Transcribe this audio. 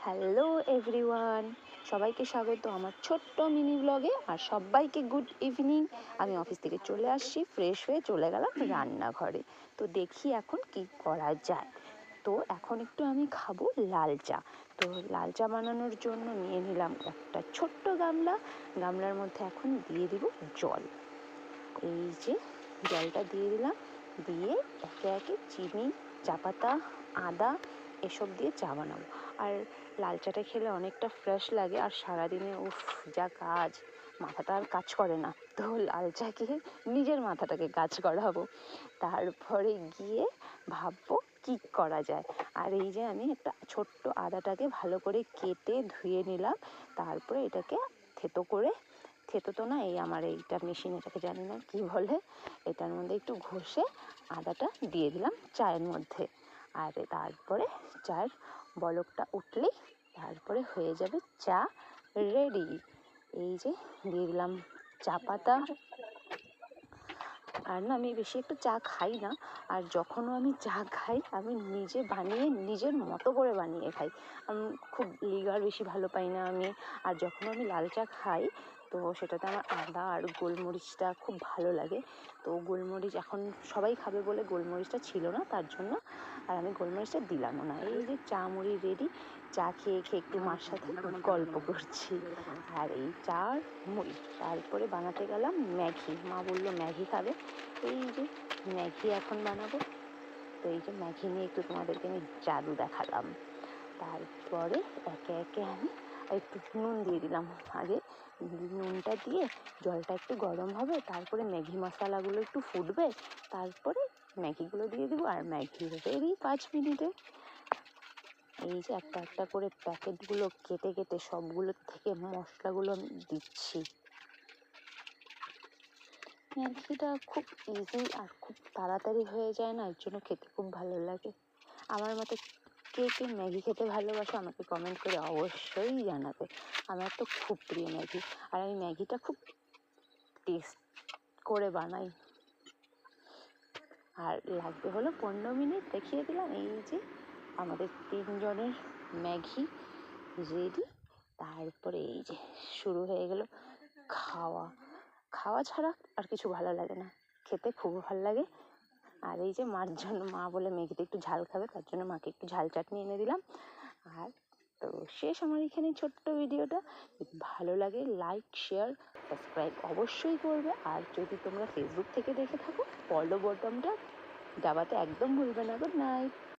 Hello everyone, সবাইকে স্বাগত আমার ছোট্ট মিনি ব্লগে। আর সবাইকে গুড ইভিনিং। আমি অফিস থেকে চলে আসছি, ফ্রেশ হয়ে চলে গেলাম রান্নাঘরে। তো দেখি এখন কি করা যায়। তো এখন একটু আমি খাবো লাল চা। তো লাল চা বানানোর জন্য নিয়ে নিলাম একটা ছোট্ট গামলার মধ্যে এখন দিয়ে দিব জল। এই যে জলটা দিয়ে দিলাম, দিয়ে একে একে চিনি, চা পাতা, আদা এসব দিয়ে চা বানাবো। আর লাল চাটা খেলে অনেকটা ফ্রেশ লাগে। আর সারাদিনে উফ যা কাজ, মাথাটা আর কাজ করে না। তো লাল চা খেয়ে নিজের মাথাটাকে কাজ করাবো। তারপরে গিয়ে ভাববো কি করা যায়। আর এই যে আমি একটা ছোট্ট আদাটাকে ভালো করে কেটে ধুয়ে নিলাম। তারপরে এটাকে থেতো তো না, এই আমার এইটা মেশিন, এটাকে জানি না কি বলে, এটার মধ্যে একটু ঘষে আদাটা দিয়ে দিলাম চায়ের মধ্যে। আর তারপরে চায়ের বলকটা উঠলেই তারপরে হয়ে যাবে চা রেডি। এই যে দিয়ে দিলাম চা পাতা। আর না, আমি বেশি একটা চা খাই না। আর যখনও আমি চা খাই আমি নিজে বানিয়ে নিজের মতো করে বানিয়ে খাই। আমি খুব লিগার বেশি ভালো পাই না আমি। আর যখন আমি লাল চা খাই তো সেটাতে আমার আদা আর গোলমরিচটা খুব ভালো লাগে। তো গোলমরিচ এখন সবাই খাবে বলে গোলমরিচটা ছিল না, তার জন্য আর আমি গোলমরিচটা দিলামও না। এই যে চা মুড়ি রেডি। চা খেয়ে খেয়ে একটু মার সাথে গল্প করছি। আর এই চা আর মুড়ি। তারপরে বানাতে গেলাম ম্যাগি। মা বললো ম্যাগি খাবে। এই যে ম্যাগি এখন বানাবো। তো এই যে ম্যাগি নিয়ে একটু তোমাদেরকে আমি জাদু দেখালাম। তারপরে একে একে আমি একটু নুন দিয়ে দিলাম। আগে নুনটা দিয়ে জলটা একটু গরম হবে, তারপরে ম্যাগি মশলাগুলো একটু ফুটবে, তারপরে ম্যাগিগুলো দিয়ে দেবো। আর ম্যাগি রেডি 5 মিনিটে। এই যে একটা একটা করে প্যাকেটগুলো কেটে কেটে সবগুলোর থেকে মশলাগুলো আমি দিচ্ছি। ম্যাগিটা খুব ইজি আর খুব তাড়াতাড়ি হয়ে যায় না, এর জন্য খেতে খুব ভালো লাগে। আমার মতো কে কে ম্যাগি খেতে ভালোবাসো আমাকে কমেন্ট করে অবশ্যই জানাবে। আমার তো খুব প্রিয় ম্যাগি। আর আমি ম্যাগিটা খুব টেস্ট করে বানাই। আর লাগবে হলো 15 মিনিট, দেখিয়ে দিলাম। এই যে আমাদের 3 জনের ম্যাগি রেডি। তারপরে এই যে শুরু হয়ে গেল খাওয়া। খাওয়া ছাড়া আর কিছু ভালো লাগে না, খেতে খুব ভালো লাগে। আর এই যে মার জন্য, মা বলে ম্যাগিতে একটু ঝাল খাবে, তার জন্য মাকে একটু ঝাল চাটনি এনে দিলাম। আর তো শেষ আমার এখানে ছোট্ট ভিডিওটা। যদি ভালো লাগে লাইক, শেয়ার, সাবস্ক্রাইব অবশ্যই করবে। আর যদি তোমরা ফেসবুক থেকে দেখে থাকো ফলো বটনটা দাবাতে একদম ভুলবে না। Good night.